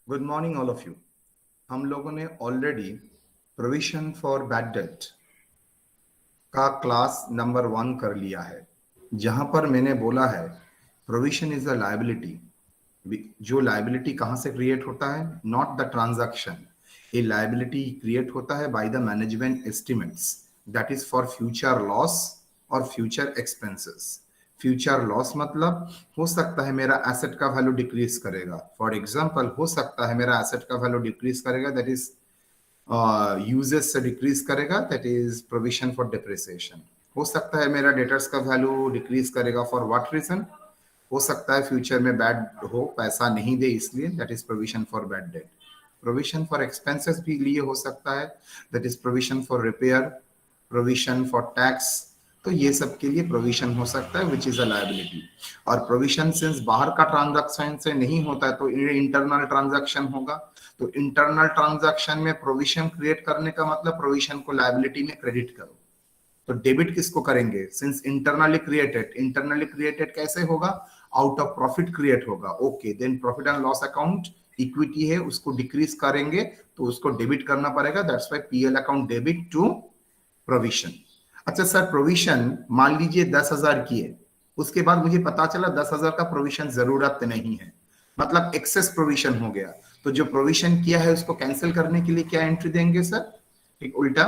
Good morning all of you. हम लोगों ने already provision for bad debt का क्लास नंबर 1 कर लिया है, जहां पर मैंने बोला है प्रोविजन इज अ लायबिलिटी। जो लायबिलिटी कहां से क्रिएट होता है? Not the transaction. ये लायबिलिटी क्रिएट होता है by the management estimates, that is for future loss और फ्यूचर एक्सपेंसेस। फ्यूचर लॉस मतलब हो सकता है मेरा एसेट का वैल्यू डिक्रीज करेगा। फॉर एग्जांपल, हो सकता है मेरा एसेट का वैल्यू डिक्रीज करेगा, दैट इज यूजेस से डिक्रीज करेगा, that is provision for depreciation. हो सकता है मेरा डेटर्स का वैल्यू डिक्रीज करेगा, फॉर व्हाट रीजन? हो सकता है फ्यूचर में बैड हो, पैसा नहीं दे, इसलिए that is provision for bad debt. Provision for expenses भी लिए हो सकता है, that is provision for repair, provision for tax. तो ये सब के लिए प्रोविजन हो सकता है विच इज अ लायबिलिटी। और प्रोविजन सिंस बाहर का ट्रांजैक्शन से नहीं होता है तो इंटरनल ट्रांजैक्शन होगा। तो इंटरनल ट्रांजैक्शन में प्रोविजन क्रिएट करने का मतलब प्रोविजन को लायबिलिटी में क्रेडिट करो। तो डेबिट किसको करेंगे? सिंस इंटरनली क्रिएटेड कैसे होगा? आउट ऑफ प्रॉफिट क्रिएट होगा। Okay, then profit and loss account equity है, उसको डिक्रीज करेंगे तो उसको डेबिट करना पड़ेगा। That's why PL account debit to provision. अच्छा सर, प्रोविजन मान लीजिए 10,000 की है, उसके बाद मुझे पता चला 10,000 का प्रोविजन जरूरत नहीं है, मतलब एक्सेस प्रोविजन हो गया। तो जो प्रोविजन किया है उसको कैंसिल करने के लिए क्या एंट्री देंगे सर? एक उल्टा,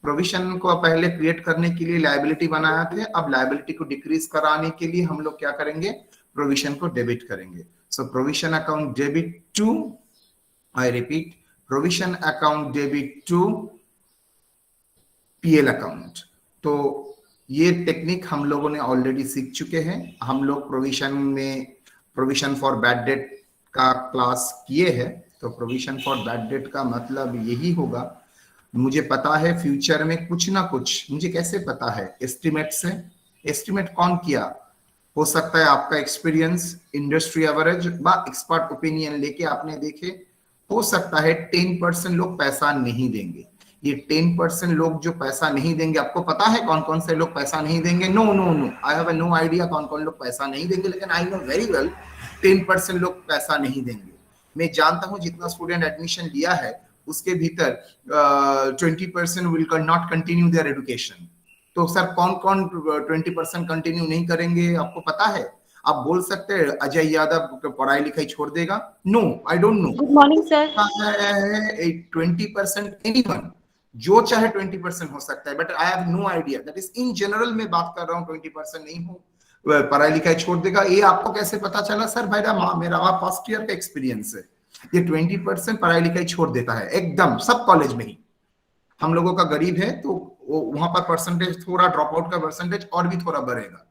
प्रोविजन को पहले क्रिएट करने के लिए लायबिलिटी बनाया थे, अब लायबिलिटी को डिक्रीज कराने के लिए हम लोग क्या करेंगे? प्रोविजन को डेबिट करेंगे। So provision account debit to, I repeat, provision account debit to PL account. तो ये टेक्निक हम लोगों ने ऑलरेडी सीख चुके हैं। हम लोग प्रोविजन में प्रोविजन फॉर बैड डेट का क्लास किए हैं। तो प्रोविजन फॉर बैड डेट का मतलब यही होगा, मुझे पता है फ्यूचर में कुछ ना कुछ, मुझे कैसे पता है? एस्टिमेट से। एस्टिमेट कौन किया? हो सकता है आपका एक्सपीरियंस, इंडस्ट्री एवरेज बा एक्सपर्ट ओपिनियन लेके आपने देखे। हो सकता है 10% लोग पैसा नहीं देंगे। ये 10% लोग जो पैसा नहीं देंगे, आपको पता है कौन कौन से लोग पैसा नहीं देंगे? No no no, I have no idea कौन कौन लोग पैसा नहीं देंगे, लेकिन आई नो वेरी वेल 10% लोग पैसा नहीं देंगे। मैं जानता हूं जितना स्टूडेंट एडमिशन लिया है उसके भीतर 20% will not continue there education. तो सर कौन कौन 20% कंटिन्यू नहीं करेंगे आपको पता है? आप बोल सकते हैं अजय यादव पढ़ाई लिखाई छोड़ देगा? No, I don't know. Good morning sir. 20% anyone, जो चाहे 20% हो सकता है, but I have no idea. That is in general मैं बात कर रहा हूँ, 20% नहीं हो पढ़ाई लिखाई छोड़ देगा। ये आपको कैसे पता चला? सर भाई मेरा फर्स्ट ईयर का एक्सपीरियंस है। ये 20% पढ़ाई लिखाई छोड़ देता है एकदम सब कॉलेज में ही। हम लोगों का गरीब है तो वहां पर परसेंटेज थोड़ा ड्रॉप आउट का परसेंटेज और भी थोड़ा बढ़ेगा।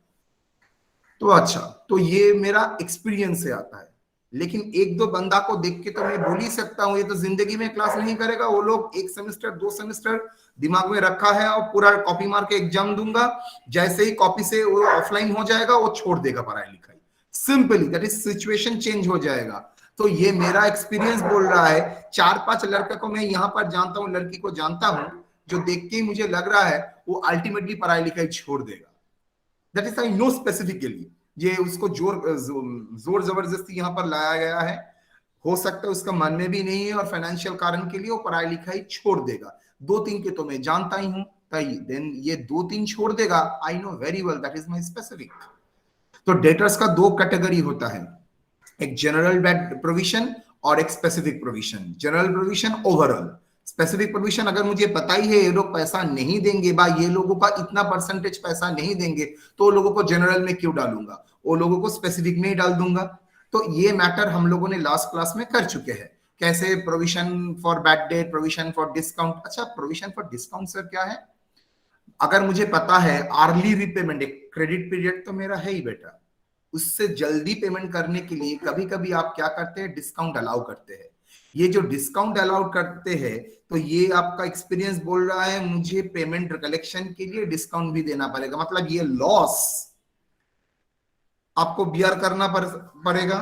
तो अच्छा, तो ये मेरा एक्सपीरियंस से आता है। लेकिन एक दो बंदा को देख के तो मैं बोल ही सकता हूँ ये तो जिंदगी में क्लास नहीं करेगा। वो लोग 1 सेमेस्टर 2 सेमेस्टर दिमाग में रखा है और पूरा कॉपी मार के एग्जाम दूंगा, जैसे ही कॉपी से वो ऑफलाइन हो जाएगा वो छोड़ देगा पढ़ाई लिखाई। Simply that is situation change हो जाएगा। तो ये मेरा एक्सपीरियंस बोल रहा है। 4-5 लड़के को मैं यहाँ पर जानता हूँ, लड़की को जानता हूँ, जो देख के ही मुझे लग रहा है वो अल्टीमेटली पढ़ाई लिखाई छोड़ देगा। That is I know specifically. ये उसको जोर जबरदस्ती यहाँ पर लाया गया है। हो सकता है उसका मन में भी नहीं है और फाइनेंशियल कारण के लिए वो पढ़ाई लिखाई छोड़ देगा। 2-3 के तो मैं जानता ही हूं, देन ये 2-3 छोड़ देगा। I know very well, that is my specific. तो डेटर्स का 2 कैटेगरी होता है, एक जनरल प्रोविजन और एक specific provision. General provision overall, specific provision अगर मुझे पता ही है ये लोग पैसा नहीं देंगे, बा ये लोगों का इतना परसेंटेज पैसा नहीं देंगे, तो लोगों को जनरल में क्यों डालूंगा? वो लोगों को स्पेसिफिक में ही डाल दूंगा। तो ये मैटर हम लोगों ने लास्ट क्लास में कर चुके हैं। कैसे provision for bad debt, provision for discount. अच्छा, प्रोविजन फॉर डिस्काउंट सर क्या है? अगर मुझे पता है अर्ली रीपेमेंट, एक क्रेडिट पीरियड तो मेरा है ही बेटा, उससे जल्दी पेमेंट करने के लिए कभी कभी आप क्या करते हैं? डिस्काउंट अलाउ करते हैं। ये जो डिस्काउंट अलाउ करते हैं, तो ये आपका एक्सपीरियंस बोल रहा है मुझे पेमेंट कलेक्शन के लिए डिस्काउंट भी देना पड़ेगा, मतलब ये लॉस आपको बियर करना पड़ेगा।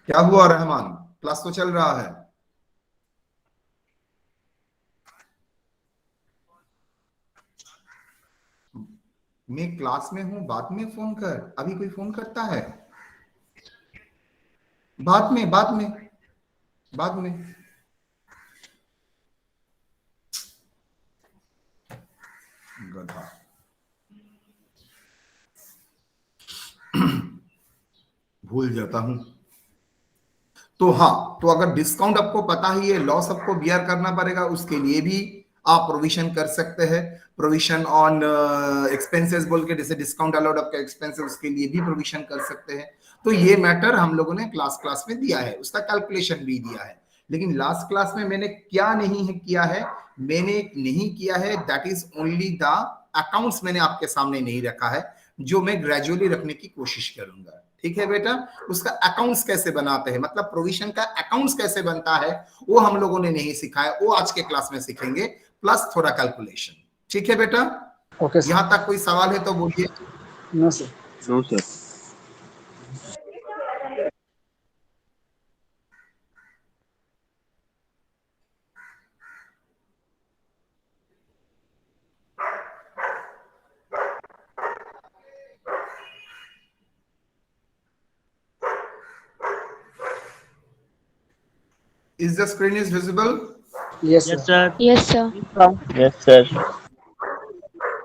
क्या हुआ रहमान, क्लास तो चल रहा है। मैं क्लास में हूं, बाद में फोन कर, अभी कोई फोन करता है? बाद में गधा। भूल जाता हूं। तो हाँ, तो अगर डिस्काउंट आपको पता ही है, लॉस आपको बियर करना पड़ेगा, उसके लिए भी आप प्रोविजन कर सकते हैं। प्रोविजन ऑन एक्सपेंसेस बोल के, जैसे डिस्काउंट अलाउड आपका एक्सपेंसेस, उसके लिए भी प्रोविजन कर सकते हैं। तो ये मैटर हम लोगों ने क्लास में दिया है, उसका कैलकुलेशन भी दिया है। लेकिन लास्ट क्लास में मैंने क्या नहीं किया है, that is only the accounts मैंने आपके सामने नहीं रखा है, जो मैं ग्रेजुअली रखने की कोशिश करूंगा। ठीक है बेटा, उसका अकाउंट्स कैसे बनाते हैं, मतलब प्रोविजन का अकाउंट्स कैसे बनता है, वो हम लोगों ने नहीं सिखाया, वो आज के क्लास में सीखेंगे, प्लस थोड़ा कैलकुलेशन। ठीक है बेटा? ओके यहां तक कोई सवाल है तो बोलिए। No sir. No sir. Is the screen is visible? Yes yes sir. Sir. Yes, sir. Yes sir.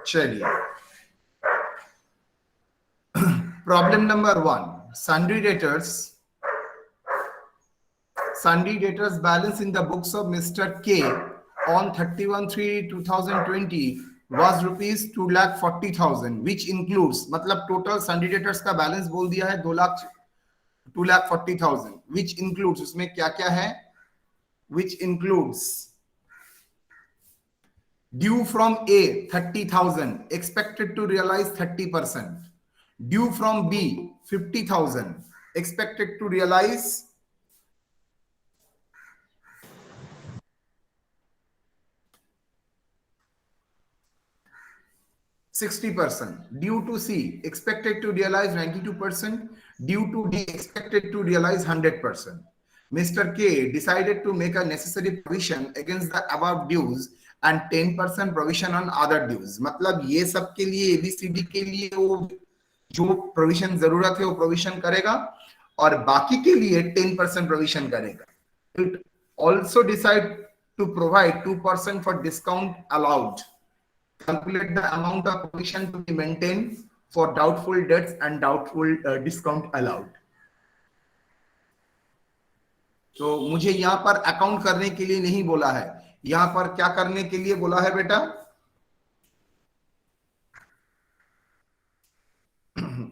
चलिए, problem number 1, sundry debtors balance in the books of Mr. K on 31/3/2020 was rupees 2,40,000, which includes, मतलब total sundry debtors का balance बोल दिया है 2,40,000, which includes, उसमें क्या क्या है, which includes due from A 30,000, expected to realize 30%. Due from B 50,000, expected to realize 60%. Due to C, expected to realize 92%. Due to D, expected to realize 100%. Mr. K decided to make a necessary provision against the above dues and 10% provision on other dues. मतलब ये सब के लिए, ABCD के लिए वो जो provision जरूरत है वो प्रोविजन करेगा, और बाकी के लिए 10% प्रोविजन करेगा. It also decide to provide 2% for discount allowed. Calculate the amount of provision to be maintained for doubtful debts and doubtful discount allowed. तो मुझे यहां पर अकाउंट करने के लिए नहीं बोला है, यहां पर क्या करने के लिए बोला है बेटा,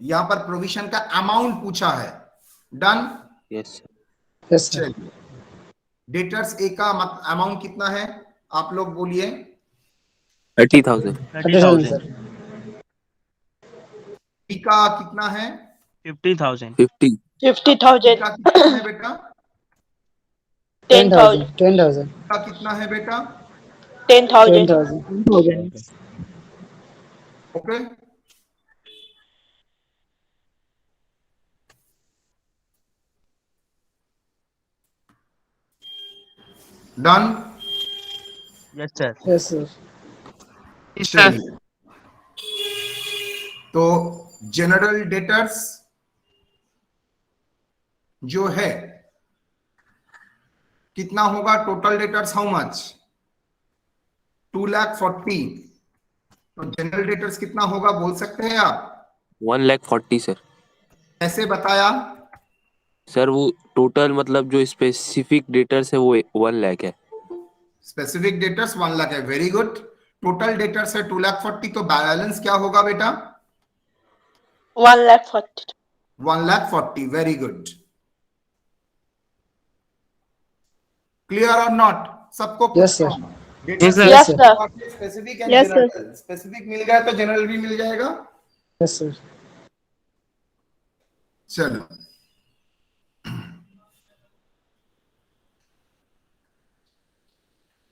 यहां पर प्रोविजन का अमाउंट पूछा है. डन? Yes yes sir. चलिए, डेटर्स ए का अमाउंट कितना है, आप लोग बोलिए. 30,000। 30,000 सर। बी का कितना है? 50,000। 50। 50,000. का कितना है बेटा? 10,000. 10,000 का कितना है बेटा? 10,000. 10,000। Okay, done? Yes sir. Yes sir. चलिए, तो जनरल डेटर्स जो है कितना होगा, टोटल डेटर्स हाउ मच, 2,40,000. तो जनरल डेटर्स कितना होगा बोल सकते हैं आप? 1,40,000 सर। कैसे बताया सर वो टोटल मतलब जो स्पेसिफिक डेटर्स है वो 1,00,000 है। स्पेसिफिक डेटर्स 1,00,000 है. Very good. टोटल डेटर्स है 2,40,000, तो बैलेंस क्या होगा बेटा? 1,40,000. 1,40,000. Very good. क्लियर और नॉट? सबको yes sir. Yes, sir. Specific Yes, sir. Specific मिल गया तो जनरल भी मिल जाएगा. Yes sir. चलो,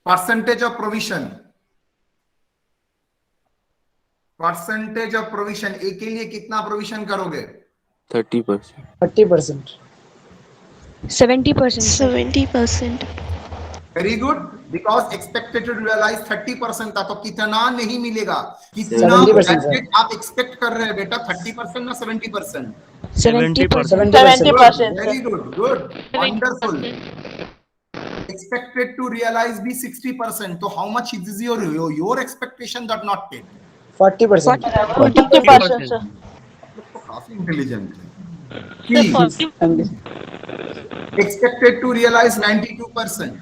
percentage of provision. Percentage of provision A के लिए कितना प्रोविजन करोगे? 30%। 30%। 70%. 70%. Very good. Because expected to realise 30% था, तो कितना नहीं मिलेगा, कितना 70% सर। budget आप एक्सपेक्ट कर रहे हैं बेटा, 30% ना 70%? 70%. 70%, very sir. Good, wonderful. expected to realize be 60%, तो how much is your expectation that not paid? 40%. 50%, sir. तो काफी इंटेलिजेंट है। Sir, कि 40. expected to realize 92%,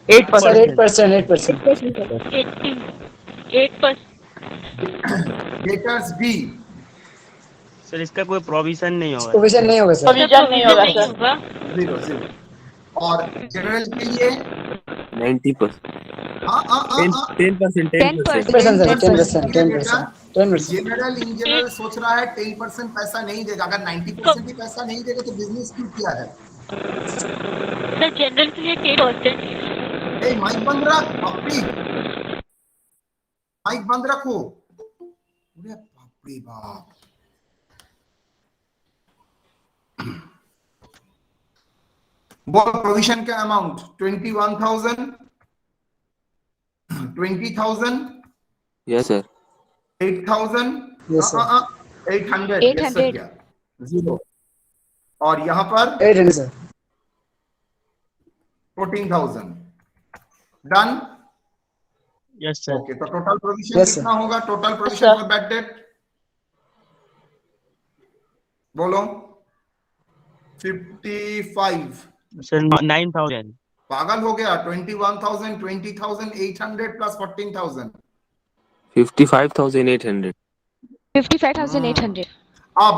8%. Sir, 8%. 8%. 8%. debtors B, sir इसका कोई प्रोविजन नहीं होगा। प्रोविजन नहीं होगा सर। Provision नहीं होगा, sir. 0 और जनरल के लिए 90%. हाँ 10%. 10% सर, 10%. 10%. जनरल इन जनरल सोच रहा है 10% पैसा नहीं देगा, अगर 90% ही पैसा नहीं देगा तो बिजनेस क्यों किया है? Sir, general के लिए 10%. ए माइक बंद रख अपनी, माइक बंद रखो। अरे बाप रे बाप, बोल प्रोविजन का amount 21,000, 20,000, Yes sir. 8,000, Yes, sir. 800, yes sir, क्या 0, और यहाँ पर 800 sir. 14,000 done. Yes sir. Okay, तो टोटल प्रोविजन Yes, sir. कितना होगा? Total provision sir. For bad date बोलो। 55, सर 9,000। पागल हो गया? 21,000, 20,000, 800 प्लस 14,000, 55,800. 55,800. अब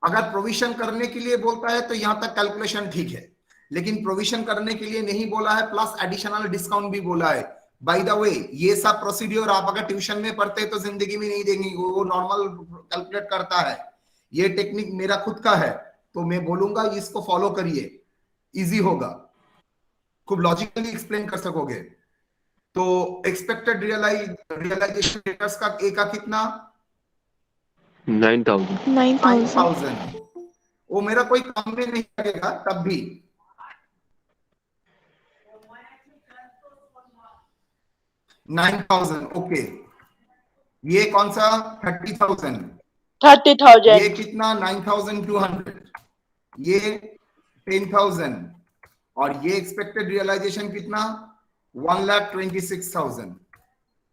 अगर प्रोविजन करने के लिए बोलता है तो यहाँ तक कैलकुलेशन ठीक है, लेकिन प्रोविजन करने के लिए नहीं बोला है, प्लस एडिशनल डिस्काउंट भी बोला है। बाय द वे, ये सब प्रोसीड्योर आप अगर ट्यूशन में पढ़ते हैं तो जिंदगी में नहीं देंगे, वो नॉर्मल कैलकुलेट करता है। ये टेक्निक मेरा खुद का है, तो मैं बोलूंगा इसको फॉलो करिए, इजी होगा, खूब लॉजिकली एक्सप्लेन कर सकोगे। तो एक्सपेक्टेड रियलाइजेशन डेटर्स का ए का कितना? 9,000. 9,000. वो मेरा कोई काम में नहीं लगेगा तब भी। ओके, ये कौन सा? 30,000, 30,000. ये कितना? 9,200, ये 10,000, और ये एक्सपेक्टेड रियलाइजेशन कितना? 1,26,000।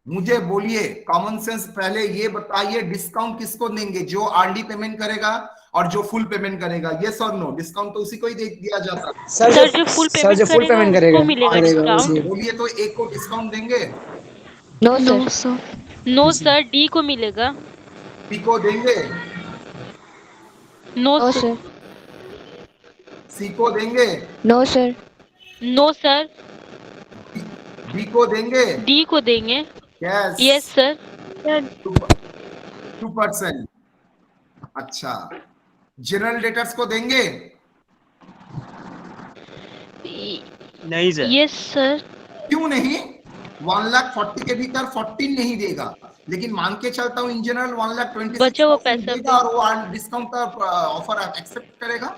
मुझे बोलिए कॉमन सेंस, पहले ये बताइए डिस्काउंट किसको देंगे? जो अर्ली पेमेंट करेगा और जो फुल पेमेंट करेगा। यस और नो? डिस्काउंट तो उसी को ही दिया जाता है। सर जो फुल पेमेंट करेगा उसको मिलेगा discount. बोलिए तो एक को डिस्काउंट देंगे? No, sir. No sir, D को मिलेगा। बी को देंगे? No No, sir. sir. C को देंगे? No, sir. No sir, D को देंगे? डी को देंगे। Yes yes sir. 2%। अच्छा, जनरल डेटर्स को देंगे? नहीं सर। Yes sir. क्यों नहीं? 1,40,000 के भीतर 14 नहीं देगा, लेकिन मान के चलता हूँ इन जनरल 1,26,000 बचा हुआ पैसा देगा और वो डिस्काउंट का ऑफर एक्सेप्ट करेगा।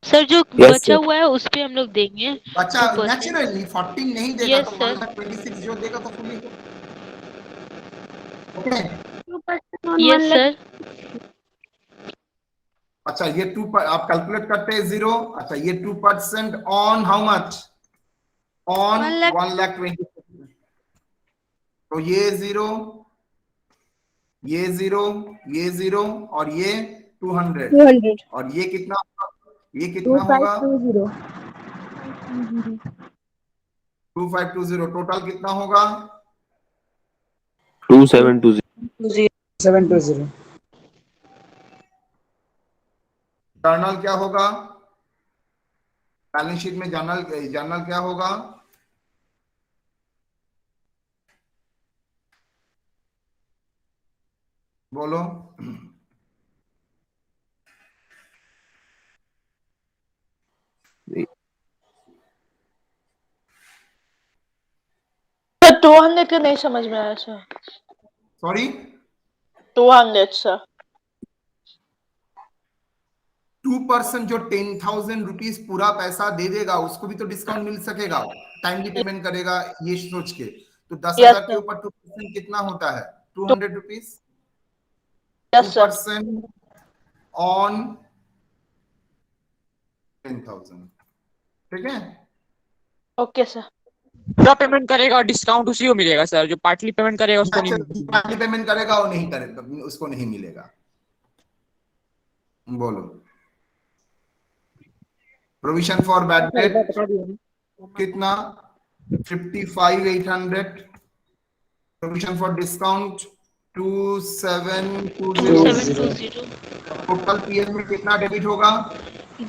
सर जो Yes, बचा sir. हुआ है उस पे हम लोग देंगे। बच्चा 2%. नेचुरली 14 नहीं देगा, Yes, तो sir. 1,26,000 जो देगा तो फुली। Okay, yes sir. अच्छा ये 2 आप कैलकुलेट करते हैं 0। अच्छा ये 2% ऑन हाउ मच? ऑन 1,20,000। तो ये 0, ये 0, ये 0 और ये 200, 200. और ये कितना? ये कितना होगा? 2520। टोटल कितना होगा? 2,720. 720. जर्नल क्या होगा? बैलेंस शीट में जर्नल क्या होगा? बोलो। सर 200 का नहीं समझ में आया सर। Sorry, 200 sir. 2% जो 10,000 रुपीज पूरा पैसा दे देगा उसको भी तो डिस्काउंट मिल सकेगा। टाइमली पेमेंट करेगा ये सोच के। तो 10,000 Yes, के sir. ऊपर 2% कितना होता है? 200 रुपीज। Yes, sir. 2% ऑन 10,000, ठीक है? Okay, sir. पूरा पेमेंट करेगा और डिस्काउंट उसी को मिलेगा सर, जो पार्टली पेमेंट करेगा उसको नहीं मिलेगा। पार्टली पेमेंट करेगा वो नहीं करेगा, उसको नहीं मिलेगा। बोलो। प्रोविजन फॉर बैड डेट कितना? 55,800। Provision for discount 2720। 2720. Total PL में कितना डेबिट होगा?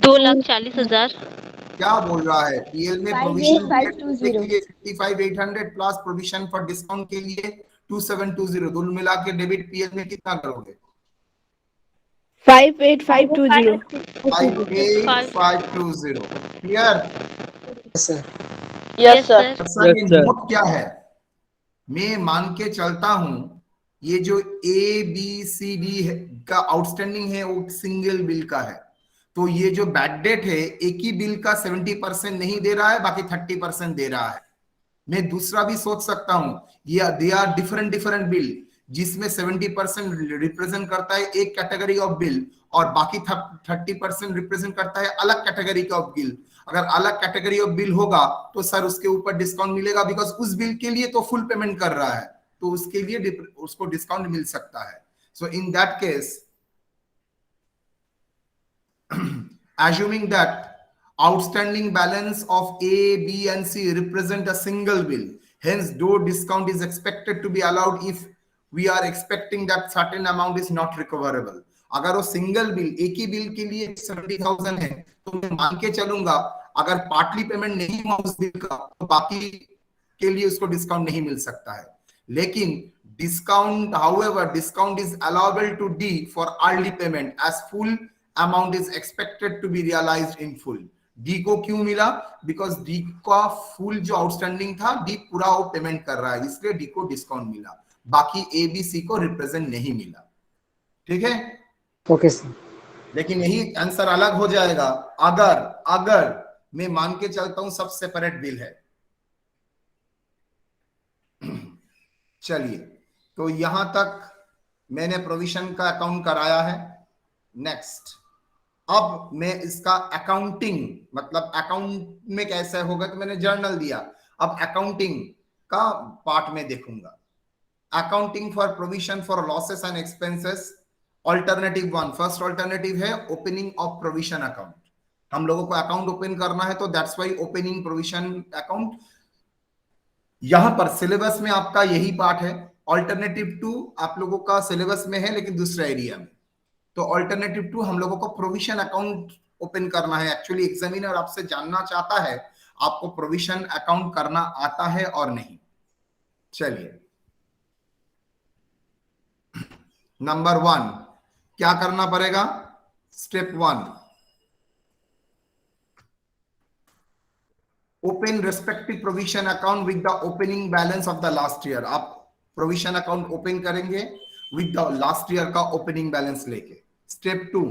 2,40,000. क्या बोल रहा है? पीएल में प्रोविजन के लिए 55,800 प्लस प्रोविजन फॉर डिस्काउंट के लिए 2720, दोनों मिला के डेबिट पीएल में कितना करोगे? 58,520. 58,520। Clear? Sir Yes, sir. Sir ये नोट क्या है? मैं मान के चलता हूं ये जो ए बी सी डी का आउटस्टैंडिंग है वो सिंगल बिल का है, तो ये जो बैड डेट है एक ही बिल का 70% नहीं दे रहा है, बाकी 30% दे रहा है। मैं दूसरा भी सोच सकता हूं, ये दे आर डिफरेंट बिल, जिसमें 70% रिप्रेजेंट करता है एक कैटेगरी ऑफ बिल और बाकी 30% रिप्रेजेंट करता है अलग कैटेगरी का ऑफ बिल। अगर अलग कैटेगरी ऑफ बिल होगा तो सर उसके ऊपर डिस्काउंट मिलेगा, बिकॉज उस बिल के लिए तो फुल पेमेंट कर रहा है, तो उसके लिए उसको डिस्काउंट मिल सकता है। So in that case, assuming that outstanding balance of A, B and C represent a single bill, hence no discount is expected to be allowed if we are expecting that certain amount is not recoverable. अगर वो single bill एक ही bill के लिए 70,000 है तो मैं मान के चलूंगा अगर पार्टली पेमेंट नहीं हुआ उस बिल का तो बाकी के लिए उसको डिस्काउंट नहीं मिल सकता है। लेकिन discount, however, discount is allowable to D for early payment as full amount is expected to be realized in full. D को क्यों मिला? Because D का फुल जो आउटस्टैंडिंग था D पूरा वो पेमेंट कर रहा है, इसलिए D को डिस्काउंट मिला, बाकी A B C को रिप्रेजेंट नहीं मिला। ठीक है? Okay sir. लेकिन यही आंसर अलग हो जाएगा अगर मैं मान के चलता हूं सब सेपरेट बिल है। चलिए, तो यहां तक मैंने प्रोविजन का अकाउंट कराया है। नेक्स्ट, अब मैं इसका अकाउंटिंग, मतलब अकाउंट में कैसे होगा, तो मैंने जर्नल दिया, अब अकाउंटिंग का पार्ट में देखूंगा। Accounting for provision for losses and expenses, alternative 1, first alternative है ओपनिंग ऑफ प्रोविजन अकाउंट। हम लोगों को अकाउंट ओपन करना है तो that's why opening provision account. यहां पर सिलेबस में आपका यही पार्ट है। ऑल्टरनेटिव 2 आप लोगों का सिलेबस में है लेकिन दूसरा एरिया में। तो ऑल्टरनेटिव 2 हम लोगों को प्रोविजन अकाउंट ओपन करना है। एक्चुअली एग्जामिनर आपसे जानना चाहता है आपको प्रोविजन अकाउंट करना आता है और नहीं। चलिए, नंबर 1 क्या करना पड़ेगा? Step 1, open respective provision account with the opening balance of the last year. आप प्रोविजन अकाउंट ओपन करेंगे विद द लास्ट ईयर का ओपनिंग बैलेंस लेके। स्टेप 2,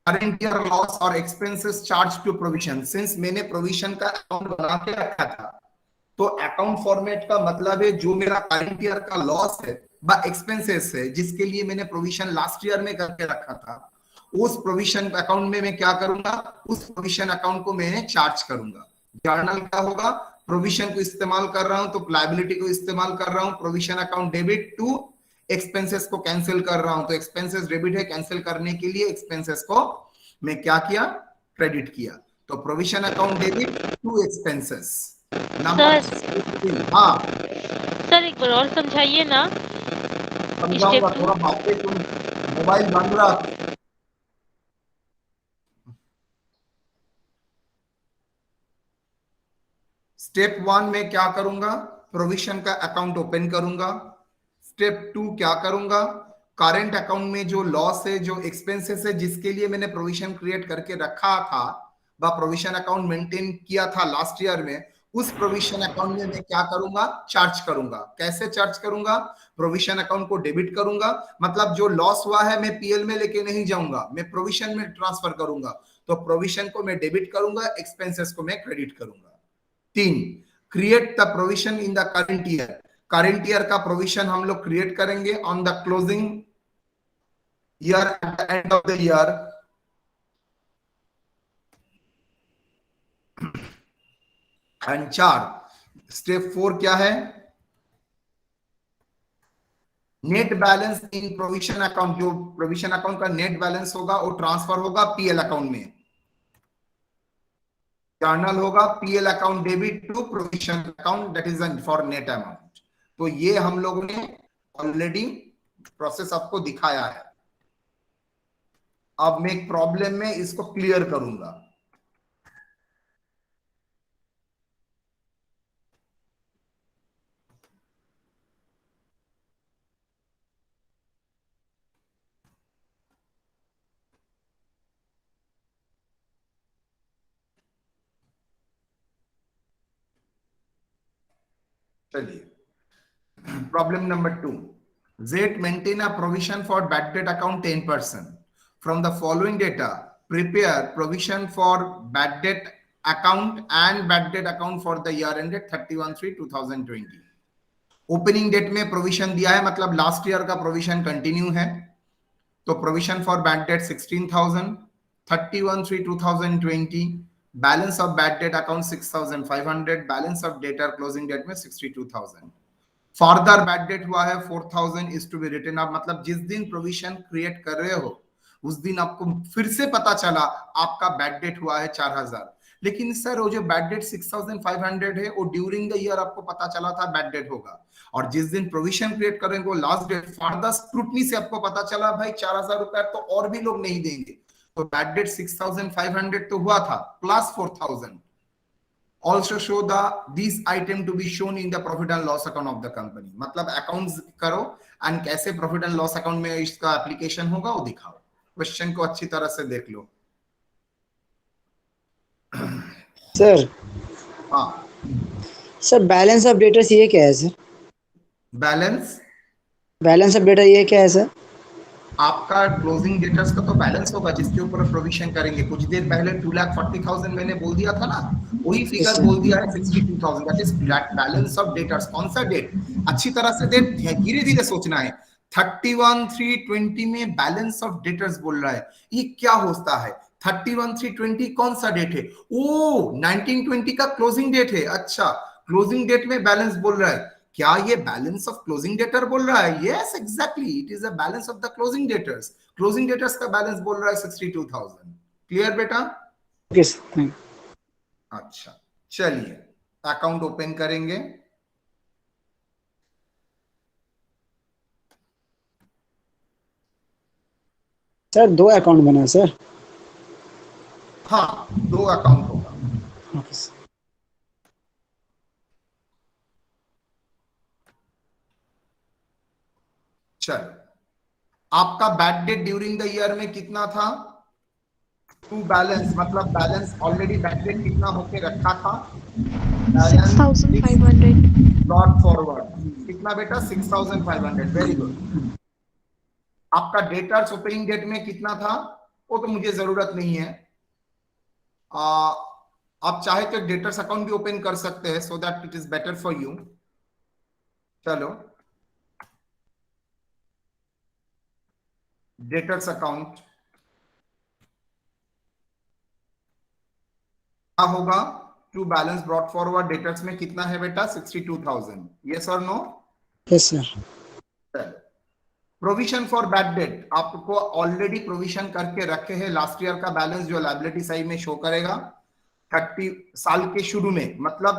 करंट ईयर लॉस और expenses charge to provision. Since मैंने provision का account बना के रखा था तो अकाउंट फॉर्मेट का मतलब है जो मेरा करंट ईयर का लॉस है व एक्सपेंसेस है जिसके लिए मैंने प्रोविजन लास्ट ईयर में करके रखा था, उस प्रोविजन अकाउंट में मैं क्या करूंगा, उस प्रोविजन अकाउंट को मैंने चार्ज करूंगा। जर्नल क्या होगा? प्रोविजन को इस्तेमाल कर रहा हूं तो लायबिलिटी को इस्तेमाल कर रहा हूं, provision account debit to expenses को कैंसिल कर रहा हूं, तो एक्सपेंसेस डेबिट है, कैंसिल करने के लिए एक्सपेंसेस को मैं क्या किया? क्रेडिट किया। तो provision account debit to expenses. हाँ सर, एक बार और समझाइए ना। समझाऊंगा, थोड़ा बातें तुम मोबाइल बंद रख। स्टेप 1 में क्या करूंगा? प्रोविजन का अकाउंट ओपन करूंगा। स्टेप 2 क्या करूंगा? करंट अकाउंट में जो लॉस है, जो एक्सपेंसेस है, जिसके लिए मैंने प्रोविजन क्रिएट करके रखा था व प्रोविजन अकाउंट मेंटेन किया था लास्ट ईयर में, उस प्रोविजन अकाउंट में मैं क्या करूंगा, चार्ज करूंगा। कैसे चार्ज करूंगा, प्रोविजन अकाउंट को डेबिट करूंगा, मतलब जो लॉस हुआ है मैं पीएल में लेके नहीं जाऊंगा, मैं प्रोविजन में ट्रांसफर करूंगा। तो प्रोविजन को मैं डेबिट करूंगा, एक्सपेंसेस को मैं क्रेडिट करूंगा। 3, create the provision in the current year. Current year का प्रोविजन हम लोग क्रिएट करेंगे on the closing year, at the end of the year. And 4, step 4 क्या है, net balance in provision account. जो प्रोविजन अकाउंट का net balance होगा वो ट्रांसफर होगा पीएल अकाउंट में। जर्नल होगा PL account debit to provision account, that is for net amount. तो ये हम लोगों ने ऑलरेडी प्रोसेस आपको दिखाया है। अब मैं एक प्रॉब्लम में इसको क्लियर करूंगा। चलिए, problem number 2, Z maintain a provision for bad debt account 10%. From the following data, prepare provision for bad debt account and bad debt account for the year ended 31/3/2020. Opening date में provision दिया है, मतलब last year का provision continue है। तो provision for bad debt 16,000, 31/3/2020, balance of bad debt account 6,500, balance of debtor closing date में 62,000। Further bad debt हुआ है 4,000 is to be written up, मतलब जिस दिन प्रोविजन क्रिएट कर रहे हो उस दिन आपको फिर से पता चला आपका बैड डेट हुआ है 4,000, लेकिन सर वो जो बैड डेट 6,500 है वो ड्यूरिंग द ईयर आपको पता चला था बैड डेट होगा, और जिस दिन प्रोविजन क्रिएट करेंगे वो लास्ट डेट, फर्दर स्क्रूटनी से आपको पता चला भाई 4,000 रुपए तो और भी लोग नहीं देंगे, तो बैड डेट 6,500 तो हुआ था plus 4,000। Also show these item to be shown in the profit and loss account of the company। मतलब अकाउंट्स करो एंड कैसे प्रॉफिट एंड लॉस अकाउंट में इसका एप्लीकेशन होगा वो दिखाओ। क्वेश्चन को अच्छी तरह से देख लो। सर, हाँ सर बैलेंस ऑफ डेटर्स ये क्या है सर? बैलेंस ऑफ डेटर ये क्या है सर? आपका क्लोजिंग डेटर्स का तो बैलेंस होगा जिसके ऊपर प्रोविजन करेंगे। कुछ देर पहले 2,40,000 मैंने बोल दिया था ना, वही फिगर बोल दिया है 62,000, that is balance of debtors. कौन सा डेट, अच्छी तरह से देख, धीरे धीरे सोचना है। 31/3/20 में बैलेंस ऑफ डेटर्स बोल रहा है, ये क्या होता है? 31/3/20 कौन सा डेट है? ओ 19/20 का क्लोजिंग डेट है। अच्छा, क्लोजिंग डेट में बैलेंस बोल रहा है, क्या ये बैलेंस ऑफ क्लोजिंग डेटर बोल रहा है? Yes exactly, it is a balance of the closing debtors. Closing debtors का बैलेंस बोल रहा है 62,000। क्लियर बेटा? Okay sir. अच्छा, चलिए अकाउंट ओपन करेंगे। सर 2 अकाउंट बना है सर? हाँ, 2 अकाउंट होगा। Okay sir. चलो, आपका bad debt during the year में कितना था? टू बैलेंस, मतलब बैलेंस ऑलरेडी बैड डेट कितना होके रखा था? 6,500 ब्रॉट फॉरवर्ड कितना बेटा? 6,500। Very good. आपका डेटर्स ओपनिंग डेट में कितना था वो तो मुझे जरूरत नहीं है। आप चाहे तो डेटर्स अकाउंट भी ओपन कर सकते हैं so that it is better for you. चलो, डेटर्स अकाउंट क्या होगा? To balance brought forward debtors में कितना है बेटा? 62,000। यस और no? Yes sir. Provision for bad debt आपको ऑलरेडी प्रोविजन करके रखे हैं। लास्ट ईयर का बैलेंस जो लायबिलिटी साइड में शो करेगा 30 साल के शुरू में, मतलब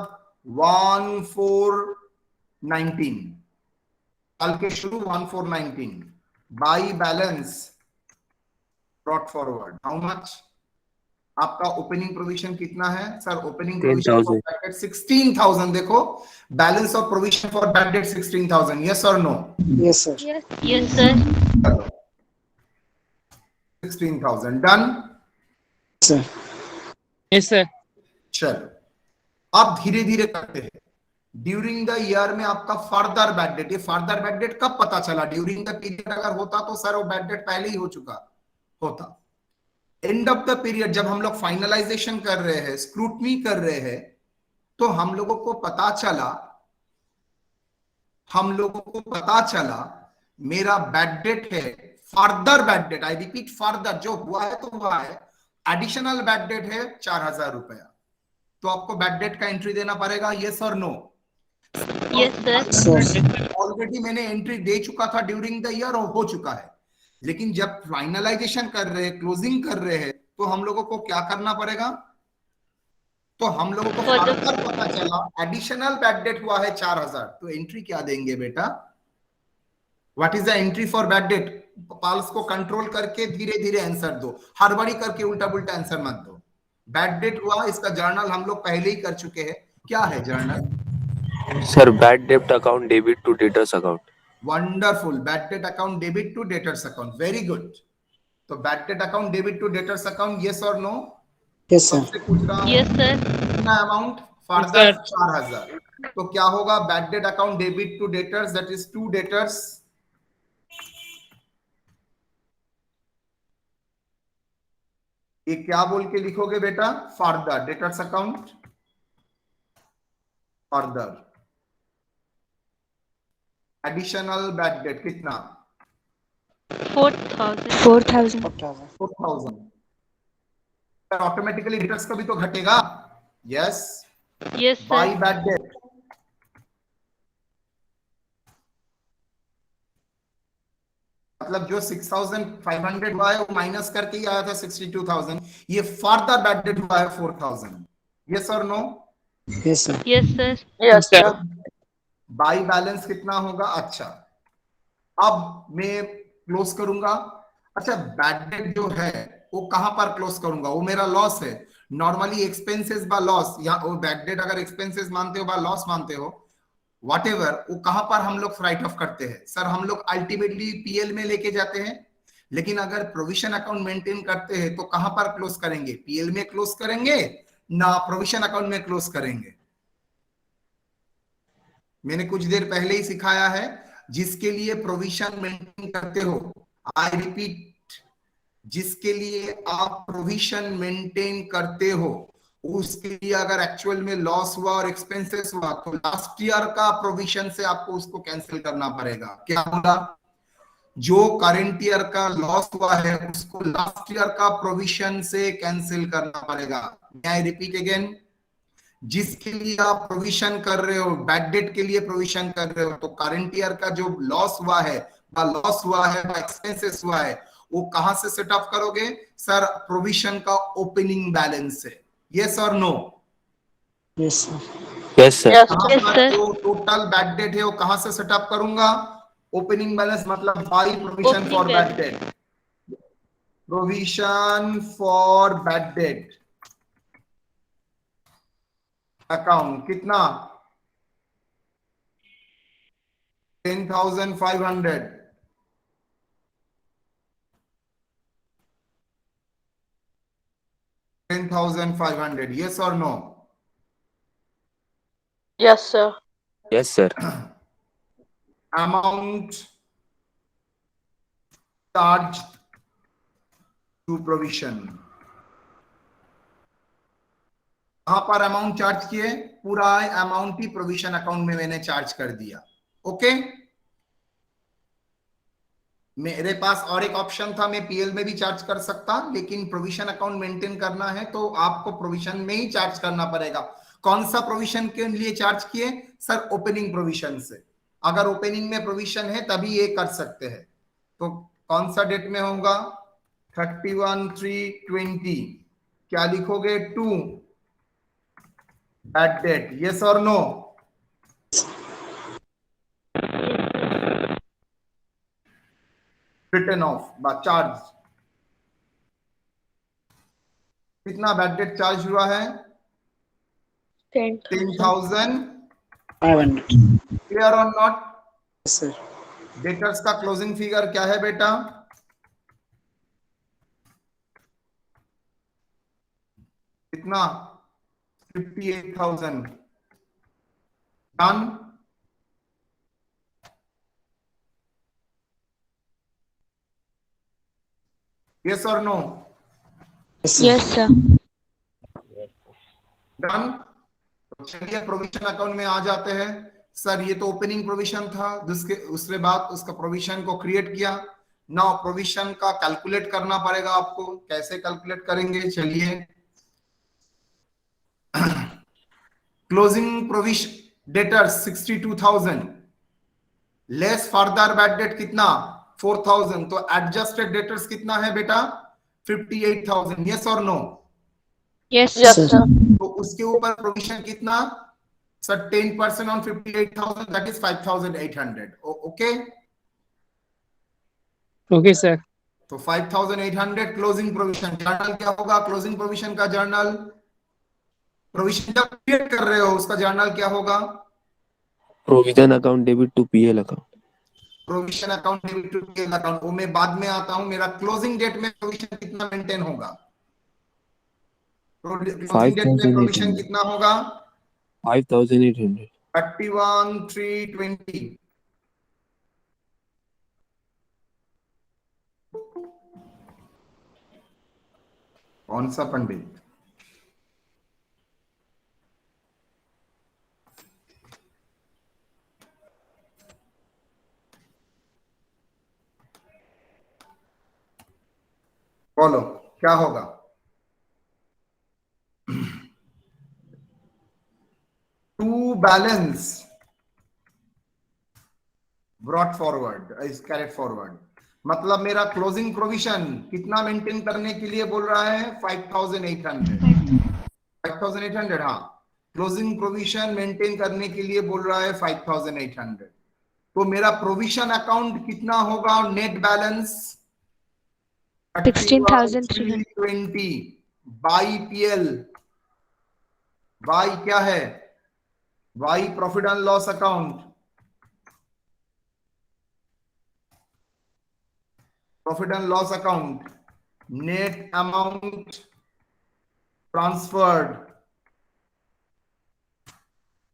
1/4/19 साल के शुरू 1/4/19 by balance brought forward how much? आपका ओपनिंग प्रोविजन कितना है sir? Opening provision for bad debt 16,000। देखो, balance of provision for bad debt 16,000। Yes और no? Yes sir. Yes sir. 16,000 done sir. Yes sir. चलो, आप धीरे धीरे करते हैं। ड्यूरिंग द ईयर में आपका फर्दर बैड डेट, ये फर्दर बैड डेट कब पता चला? ड्यूरिंग द पीरियड अगर होता तो सर वो बैड डेट पहले ही हो चुका होता। एंड ऑफ द पीरियड जब हम लोग फाइनलाइजेशन कर रहे हैं, स्क्रूटनी कर रहे हैं, तो हम लोगों को पता चला मेरा बैड डेट है further bad date, I repeat further, जो हुआ है तो हुआ है, एडिशनल बैड डेट है 4000 रुपया, तो आपको बैड डेट का एंट्री देना पड़ेगा, यस और नो? Yes sir. ऑलरेडी मैंने एंट्री दे चुका था ड्यूरिंग द ईयर, हो चुका है, लेकिन जब फाइनलाइजेशन कर रहे हैं, क्लोजिंग कर रहे हैं, तो हम लोगों को क्या करना पड़ेगा? तो हम लोगों को फर्दर पता चला एडिशनल बैड डेट हुआ है 4000, तो एंट्री क्या देंगे बेटा? What is the entry for bad date? Pulse को कंट्रोल करके धीरे धीरे आंसर दो, हड़बड़ी करके उल्टा पुल्टा आंसर मत दो। बैड डेट हुआ, इसका जर्नल हम लोग पहले ही कर चुके हैं। क्या है जर्नल? सर बैड डेब्ट account debit to debtors account. Wonderful, bad debt account debit to debtors account, very good. तो bad debt account debit to debtors account, yes और नो? Yes sir. सबसे पूछ रहा हूं, यस सर। कितना amount? Further 4000। तो क्या होगा? Bad debt account debit to debtors, that is to debtors, ये क्या बोल के लिखोगे बेटा? Further debtors account, further additional bad debt कितना? 4000। 4000। ऑटोमेटिकली डेटर्स का भी तो घटेगा, yes? Yes by sir. Bad date, मतलब जो 6500 हुआ है वो माइनस करके ही आया था 62000, ये फर्दर बैड डेट हुआ है 4000, यस और no? Yes sir. Yes sir. Yes sir. By balance कितना होगा? अच्छा, अब मैं क्लोज करूंगा। अच्छा, बैड डेट जो है वो कहां पर क्लोज करूंगा? वो मेरा लॉस है, नॉर्मली एक्सपेंसेस बा लॉस, या वो बैड डेट अगर एक्सपेंसेस मानते हो बा लॉस मानते हो, व्हाटएवर, वो कहां पर हम लोग राइट ऑफ करते हैं? सर हम लोग अल्टीमेटली पीएल में लेके जाते हैं, लेकिन अगर प्रोविजन अकाउंट मेंटेन करते हैं तो कहां पर क्लोज करेंगे? पीएल में क्लोज करेंगे ना प्रोविजन अकाउंट में क्लोज करेंगे? मैंने कुछ देर पहले ही सिखाया है, जिसके लिए प्रोविजन मेंटेन करते हो, आई रिपीट, जिसके लिए आप प्रोविजन मेंटेन करते हो, उसके लिए अगर एक्चुअल में लॉस हुआ और एक्सपेंसेस हुआ तो लास्ट ईयर का प्रोविजन से आपको उसको कैंसिल करना पड़ेगा। क्या होगा? जो करंट ईयर का लॉस हुआ है उसको लास्ट ईयर का प्रोविजन से कैंसिल करना पड़ेगा। आई रिपीट अगेन, जिसके लिए आप प्रोविजन कर रहे हो, बैड डेट के लिए प्रोविजन कर रहे हो, तो करंट ईयर का जो लॉस हुआ है, एक्सपेंसेस हुआ है, वो कहां से सेट अप करोगे? सर प्रोविजन का ओपनिंग बैलेंस से, यस और no? Yes sir. Yes sir. Yes sir. जो टोटल बैड डेट है वो कहां से सेट अप करूंगा? ओपनिंग बैलेंस, मतलब by provision for bad debt, provision for bad debt account कितना? 10,500। 10,500, yes or no? Yes sir. Yes sir. Amount charged to provision, कहां पर अमाउंट चार्ज किए? पूरा अमाउंट ही प्रोविजन अकाउंट में मैंने चार्ज कर दिया। ओके, मेरे पास और एक ऑप्शन था, मैं पीएल में भी चार्ज कर सकता, लेकिन प्रोविजन अकाउंट मेंटेन करना है तो आपको प्रोविजन में ही चार्ज करना पड़ेगा। कौन सा प्रोविजन के लिए चार्ज किए? सर ओपनिंग प्रोविजन से। अगर ओपनिंग में प्रोविजन है तभी ये कर सकते हैं। तो कौन सा डेट में होगा? 31/3/20। क्या लिखोगे? 2 बैड डेट, यस और नो? रिटर्न ऑफ बा चार्ज, कितना बैड डेट चार्ज हुआ है? 10,500। 500। क्लियर और नॉट? Yes sir. डेटर्स का क्लोजिंग फिगर क्या है बेटा? कितना? 58,000 डन। यस और नो? Yes, sir. डन। तो चलिए प्रोविजन अकाउंट में आ जाते हैं। सर ये तो ओपनिंग प्रोविजन था, जिसके उसके बाद उसका प्रोविजन को क्रिएट किया। नाउ प्रोविजन का कैलकुलेट करना पड़ेगा आपको। कैसे कैलकुलेट करेंगे? चलिए, closing provision debtors 62,000 less further bad date कितना? 4,000। तो एडजस्टेड डेटर्स कितना है बेटा? 58,000। यस और no? Yes, Yes, sir. sir. तो उसके ऊपर प्रोविजन कितना? Sir 10% on 58,000 that is 5,800। Okay, Okay, sir. तो 5,800 क्लोजिंग प्रोविजन। जर्नल क्या होगा क्लोजिंग प्रोविजन का? जर्नल प्रोविजन जब क्रिएट कर रहे हो उसका जर्नल क्या होगा? Provision account debit to PL account. Provision account debit to PL account. वो मैं बाद में आता हूं। मेरा क्लोजिंग डेट में प्रोविजन कितना मेंटेन होगा? क्लोजिंग डेट में प्रोविजन 5,800। कितना होगा? 5,800। 31,320। कौन सा पंडित? बोलो क्या होगा? To balance brought forward is carried forward. मतलब मेरा क्लोजिंग प्रोविजन कितना मेंटेन करने के लिए बोल रहा है? 5,800। 5,800, हाँ। क्लोजिंग प्रोविजन मेंटेन करने के लिए बोल रहा है 5,800। तो मेरा प्रोविजन अकाउंट कितना होगा? Net balance 16,300. By PL. By क्या है? By profit and loss account. Profit and loss account net amount transferred.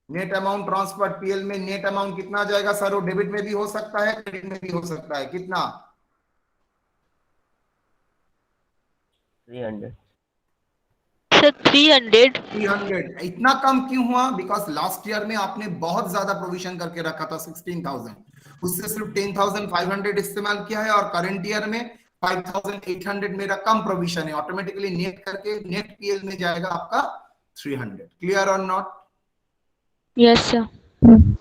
Net amount transferred PL में नेट अमाउंट कितना जाएगा? सर वो डेबिट में भी हो सकता है, क्रेडिट में भी हो सकता है। कितना? 300। Sir, 300. 300। इतना कम क्यों हुआ? बिकॉज लास्ट ईयर में आपने बहुत ज्यादा प्रोविजन करके रखा था 16,000, उससे सिर्फ 10,500 इस्तेमाल किया है, और करंट ईयर में 5,800 मेरा कम प्रोविजन है। ऑटोमेटिकली नेट करके नेट पीएल में जाएगा आपका 300। क्लियर और नॉट? Yes, sir.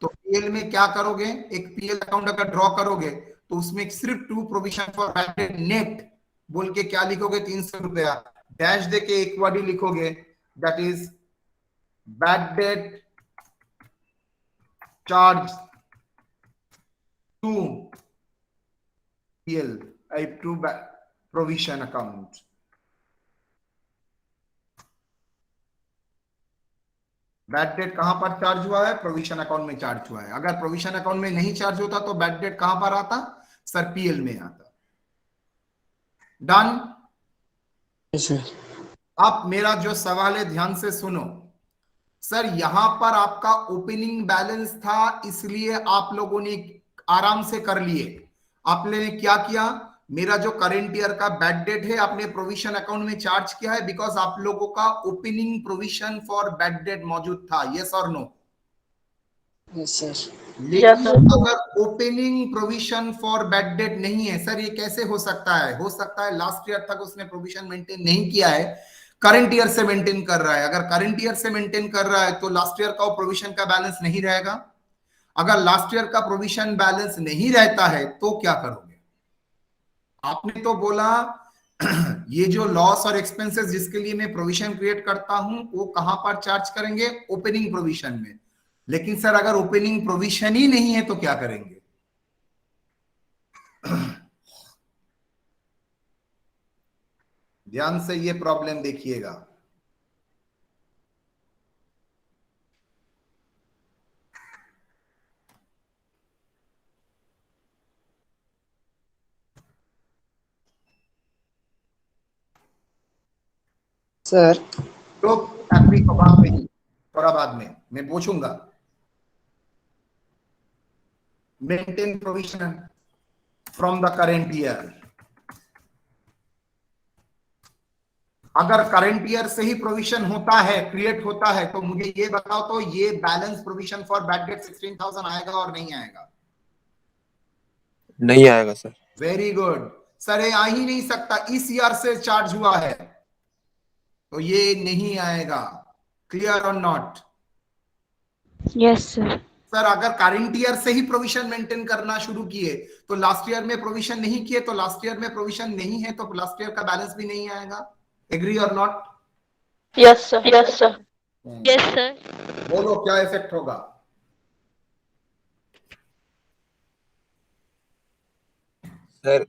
तो पीएल में क्या करोगे? एक पीएल अकाउंट अगर ड्रॉ करोगे तो उसमें सिर्फ to provision for bad debt net बोल के क्या लिखोगे? 300 रुपया डैश दे के एक वर्ड ही लिखोगे, that is bad debt charge to PL to provision account. Bad debt कहां पर चार्ज हुआ है? प्रोविजन अकाउंट में चार्ज हुआ है। अगर प्रोविजन अकाउंट में नहीं चार्ज होता तो बैड डेट कहां पर आता? सर पीएल में आता। डन। Yes, sir. अब मेरा जो सवाल है ध्यान से सुनो। सर यहां पर आपका ओपनिंग बैलेंस था, इसलिए आप लोगों ने आराम से कर लिए। आपने क्या किया? मेरा जो करंट ईयर का बैड डेट है आपने प्रोविजन अकाउंट में चार्ज किया है, बिकॉज आप लोगों का opening provision for bad date मौजूद था। यस और नो? Yes, sir. लेकिन अगर opening provision for bad date नहीं है, सर ये कैसे हो सकता है? हो सकता है लास्ट ईयर तक उसने प्रोविजन मेंटेन नहीं किया है, करंट ईयर से मेंटेन कर रहा है। अगर करंट ईयर से मेंटेन कर रहा है तो लास्ट ईयर का प्रोविजन का बैलेंस नहीं रहेगा। अगर लास्ट ईयर का प्रोविजन बैलेंस नहीं रहता है तो क्या करोगे? आपने तो बोला ये जो लॉस और एक्सपेंसेस जिसके लिए मैं प्रोविजन क्रिएट करता हूं वो कहां पर चार्ज करेंगे? ओपनिंग प्रोविजन में। लेकिन सर अगर ओपनिंग प्रोविजन ही नहीं है तो क्या करेंगे? ध्यान से ये प्रॉब्लम देखिएगा। Sir. तो अभी को बाद में ही, थोड़ा बाद में मैं पूछूंगा। Maintain provision from the current year. अगर करंट ईयर से ही प्रोविजन होता है, क्रिएट होता है, तो मुझे ये बताओ तो ये balance provision for bad debt 16,000 आएगा और नहीं आएगा? नहीं आएगा सर। वेरी गुड सर, ये आ ही नहीं सकता, इस ईयर से चार्ज हुआ है तो ये नहीं आएगा। क्लियर और नॉट? Yes, sir. सर अगर करंट ईयर से ही प्रोविजन मेंटेन करना शुरू किए तो लास्ट ईयर में प्रोविजन नहीं किए तो लास्ट ईयर में प्रोविजन नहीं है तो लास्ट ईयर का बैलेंस भी नहीं आएगा। एग्री और not? Yes, sir. Yes, sir. Yes, sir. बोलो क्या इफेक्ट होगा? सर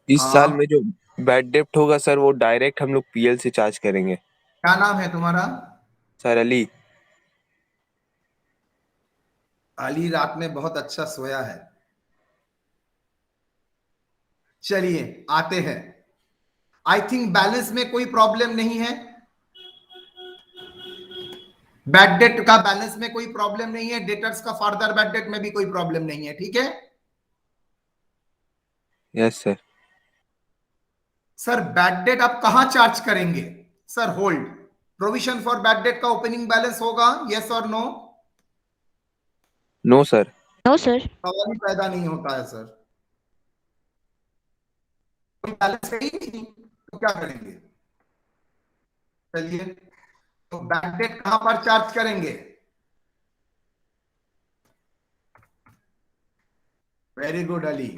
इस हाँ। साल में जो बैड डेप्ट होगा सर वो डायरेक्ट हम लोग पीएल से चार्ज करेंगे। क्या नाम है तुम्हारा? सर अली। अली रात में बहुत अच्छा सोया है। चलिए आते हैं। आई थिंक बैलेंस में कोई प्रॉब्लम नहीं है, बैड डेट का बैलेंस में कोई प्रॉब्लम नहीं है, डेटर्स का फर्दर बैड डेट में भी कोई प्रॉब्लम नहीं है। ठीक है yes sir. Sir bad debt आप कहां चार्ज करेंगे? Sir hold, provision for bad debt का ओपनिंग बैलेंस होगा, यस और no? No sir. No, sir. सवाल ही पैदा नहीं होता है सर, कोई बैलेंस है ही नहीं तो क्या करेंगे? चलिए तो बैड डेट कहां पर चार्ज करेंगे? Very good Ali.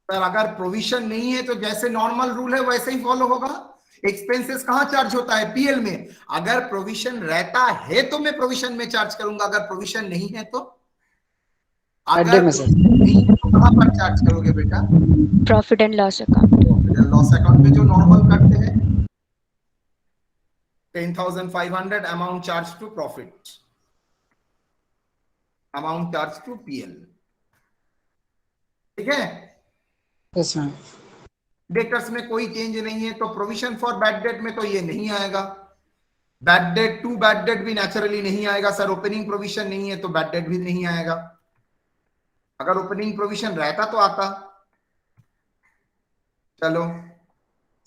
सर अगर प्रोविजन नहीं है तो जैसे नॉर्मल रूल है वैसे ही फॉलो होगा। एक्सपेंसेस कहां चार्ज होता है? पीएल में। अगर प्रोविजन रहता है तो मैं प्रोविजन में चार्ज करूंगा, अगर प्रोविजन नहीं है तो? Bad अगर debt में सर। नहीं है तो कहां पर चार्ज करोगे बेटा? Profit and loss account. Loss account में जो नॉर्मल करते हैं 10,500 amount charge to profit, amount charge to PL. ठीक है, Yes, ma'am. डेटर्स में कोई चेंज नहीं है तो प्रोविजन फॉर बैड डेट में तो ये नहीं आएगा। Bad debt to bad debt भी नेचुरली नहीं आएगा सर, ओपनिंग प्रोविजन नहीं है तो बैड डेट भी नहीं आएगा। अगर ओपनिंग प्रोविजन रहता तो आता। चलो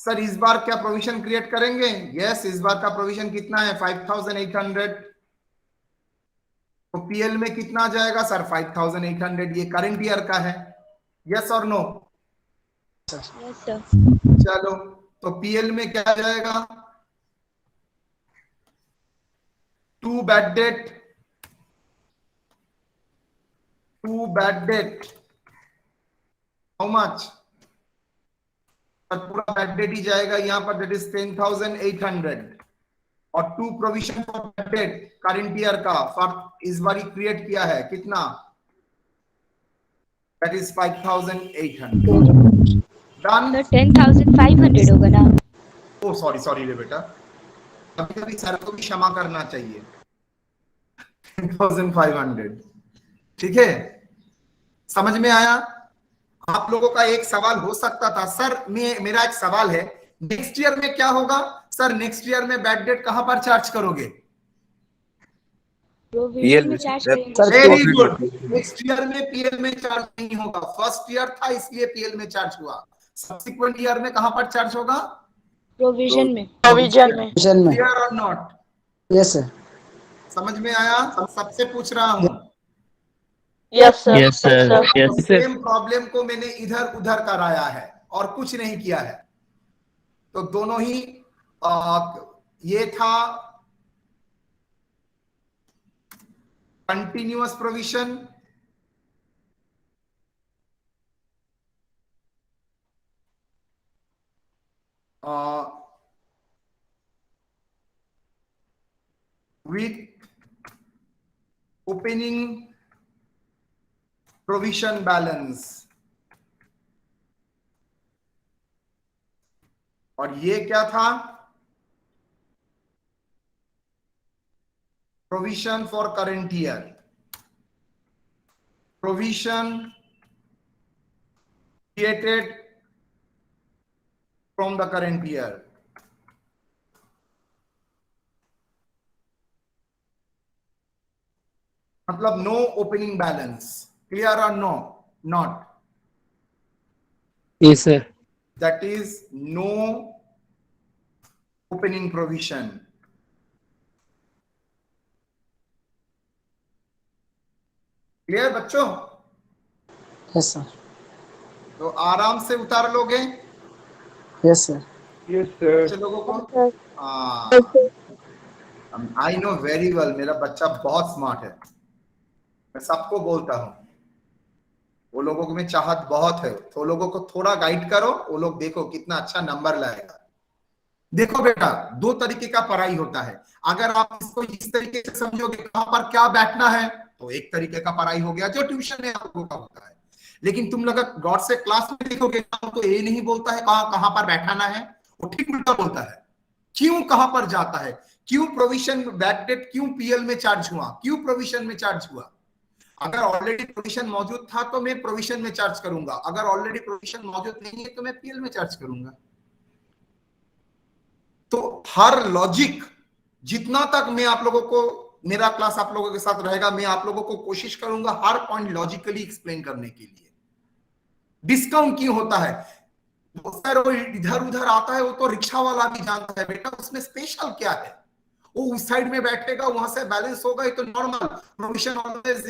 सर इस बार क्या प्रोविजन क्रिएट करेंगे? यस, इस बार का प्रोविजन कितना है? 5,800। तो पीएल में कितना जाएगा सर? 5,800। ये करंट ईयर का है, यस और नो? Yes, sir. चलो तो पीएल में क्या जाएगा? To bad debt, to bad debt how much? पूरा बैड डेट ही जाएगा यहाँ पर, दैट इज 10,800। और to provision for bad debt current year का फॉर इस बार क्रिएट किया है कितना? That is 5,800। डन। Sir, 10,500 होगा ना? ओ सॉरी सॉरी रे बेटा, कभी कभी सर को भी क्षमा करना चाहिए। 10,500। ठीक है, समझ में आया? आप लोगों का एक सवाल हो सकता था सर, मेरा एक सवाल है, नेक्स्ट ईयर में क्या होगा? सर नेक्स्ट ईयर में बैड डेट कहां पर चार्ज करोगे? Provision में charge करेंगे। Sir, very good. Next year में पीएल में चार्ज नहीं होगा, फर्स्ट ईयर था इसलिए पीएल में चार्ज हुआ। सब्सिक्वेंट ईयर में कहां पर चार्ज होगा? Provision में। Provision में। Provision में। क्लियर और नॉट? Yes, sir. समझ में आया? सबसे पूछ रहा हूं। Yes, sir. Yes, sir. Yes, sir. Same problem को मैंने इधर उधर कराया है और कुछ नहीं किया है, तो दोनों ही ये था continuous provision, with opening provision balance, और ये क्या था? Provision for current year, provision created from the current year. मतलब नो ओपनिंग बैलेंस, क्लियर और no not? Yes, sir. That is no opening provision. Clear बच्चों? Yes, sir. तो आराम से उतार लोगे Yes, sir. बच्चे लोगों को? आई नो वेरी वेल, मेरा बच्चा बहुत स्मार्ट है, मैं सबको बोलता हूँ, वो लोगों में चाहत बहुत है, तो लोगों को थोड़ा गाइड करो, वो लोग देखो कितना अच्छा नंबर लाएगा। देखो बेटा, दो तरीके का पढ़ाई होता है, अगर आप इसको इस तरीके से समझोगे कहां पर क्या बैठना है, तो एक तरीके का पढ़ाई हो गया जो ट्यूशन में आप लोगों का होता है। लेकिन तुम लोग गौर से क्लास में देखोगे तो ये नहीं बोलता है कहां कहां पर बैठाना है, वो ठीक उल्टा बोलता है, क्यों कहां पर जाता है, क्यों प्रोविजन बैकडेट, क्यों पीएल में चार्ज हुआ, क्यों प्रोविजन में चार्ज हुआ। अगर ऑलरेडी प्रोविजन मौजूद था तो मैं प्रोविजन में चार्ज करूंगा, अगर ऑलरेडी प्रोविजन मौजूद नहीं है तो मैं पीएल में चार्ज करूंगा। तो हर लॉजिक, जितना तक मैं आप लोगों को, मेरा क्लास आप लोगों के साथ रहेगा, मैं आप लोगों को कोशिश करूंगा हर पॉइंट लॉजिकली एक्सप्लेन करने के लिए। डिस्काउंट क्यों होता है, सर वो इधर उधर आता है, वो तो रिक्शा वाला भी जानता है बेटा, उसमें स्पेशल क्या है, वो उस साइड में बैठेगा, वहां से बैलेंस होगा, ये तो नॉर्मल प्रोविजन ऑलवेज,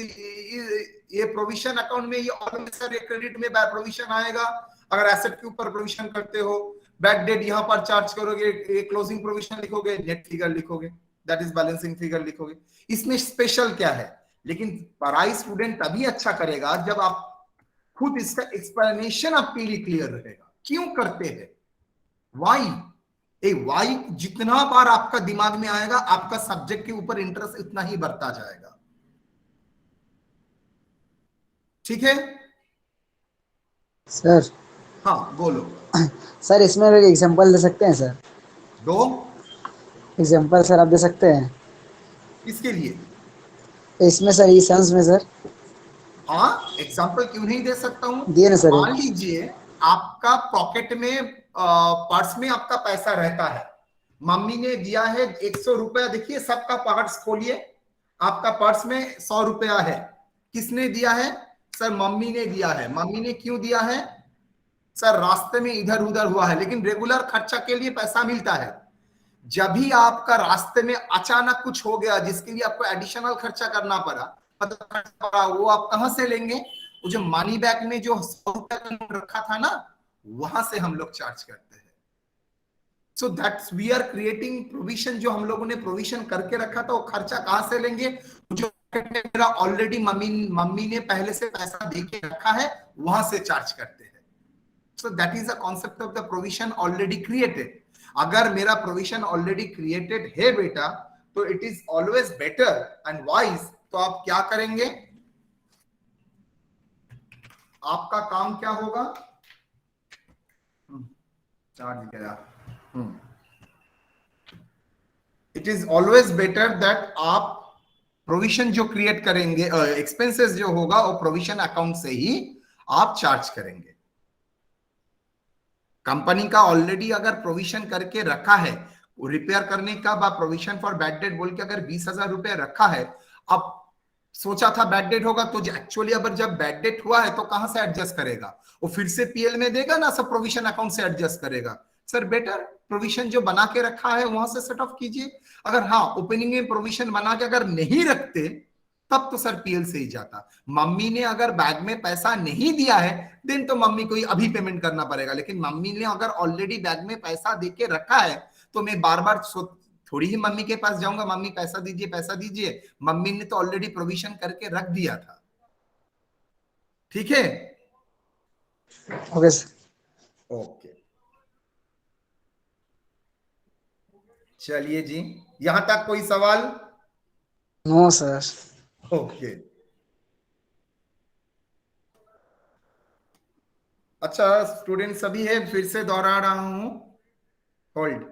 ये प्रोविजन अकाउंट में ये ऑलवेज सर ये क्रेडिट में प्रोविजन आएगा। अगर एसेट के ऊपर प्रोविजन करते हो, बैक डेट यहां पर चार्ज करोगे, ये क्लोजिंग प्रोविजन लिखोगे, नेट फिगर लिखोगे, दैट इज बैलेंसिंग फिगर लिखोगे, इसमें स्पेशल क्या है। लेकिन पढ़ाई स्टूडेंट तभी अच्छा करेगा जब आप खुद इसका एक्सप्लेनेशन आपके लिए क्लियर रहेगा, क्यों करते हैं, वाई। वाई जितना बार आपका दिमाग में आएगा, आपका सब्जेक्ट के ऊपर इंटरेस्ट इतना ही बढ़ता जाएगा। ठीक है सर, हाँ बोलो। सर इसमें एक एग्जांपल दे सकते हैं सर? दो एग्जांपल सर आप दे सकते हैं किसके लिए? इसमें सर, ई सेंस में सर? हाँ एग्जाम्पल क्यों नहीं दे सकता हूं। दिए ना सर। मान लीजिए आपका पॉकेट में पर्स में आपका पैसा रहता है, मम्मी ने दिया है 100 रुपया, देखिए सबका पर्स खोलिए, आपका पर्स में 100 रुपया है, किसने दिया है सर? मम्मी ने दिया है। मम्मी ने क्यों दिया है सर? रास्ते में इधर उधर हुआ है, लेकिन रेगुलर खर्चा के लिए पैसा मिलता है। जब भी आपका रास्ते में अचानक कुछ हो गया जिसके लिए आपको एडिशनल खर्चा करना पड़ा, वो आप कहां से लेंगे? वो जो मनी बैग में जो 100 रुपया का नोट रखा था ना, वहां से हम लोग चार्ज करते हैं। So that's we are creating provision, जो हम लोगों ने प्रोविजन करके रखा था, वो खर्चा कहां से लेंगे? जो मेरा ऑलरेडी मम्मी ने पहले से पैसा दे के रखा है, वहां से चार्ज करते हैं। So that is the concept of the provision already created. अगर मेरा प्रोविजन ऑलरेडी क्रिएटेड है बेटा, तो it is always better and wise. तो आप क्या करेंगे, आपका काम क्या होगा? चार्ज गया। It is always better that आप प्रोविजन जो क्रिएट करेंगे, एक्सपेंसेस जो होगा वो प्रोविजन अकाउंट से ही आप चार्ज करेंगे। कंपनी का ऑलरेडी अगर प्रोविजन करके रखा है, रिपेयर करने का प्रोविजन फॉर बैड डेट बोल के अगर 20,000 रुपए रखा है, अब सोचा था बैड डेट होगा, तो एक्चुअली अगर जब बैड डेट हुआ है तो कहां से एडजस्ट करेगा? वो फिर से पीएल में देगा ना, सब प्रोविजन अकाउंट से एडजस्ट करेगा। सर बेटर प्रोविजन जो बना के रखा है वहां से सेट ऑफ कीजिए। अगर हाँ ओपनिंग में प्रोविजन बना के अगर नहीं रखते, तब तो सर पीएल से ही जाता। मम्मी ने अगर बैग में पैसा नहीं दिया है, देन तो मम्मी को ही अभी पेमेंट करना पड़ेगा। लेकिन मम्मी ने अगर ऑलरेडी बैग में पैसा दे के रखा है, तो मैं बार बार थोड़ी ही मम्मी के पास जाऊंगा, मम्मी पैसा दीजिए पैसा दीजिए। मम्मी ने तो ऑलरेडी प्रोविजन करके रख दिया था। ठीक है, ओके सर। ओके चलिए जी, यहां तक कोई सवाल? No sir. ओके अच्छा स्टूडेंट सभी है, फिर से दोहरा रहा हूं, होल्ड।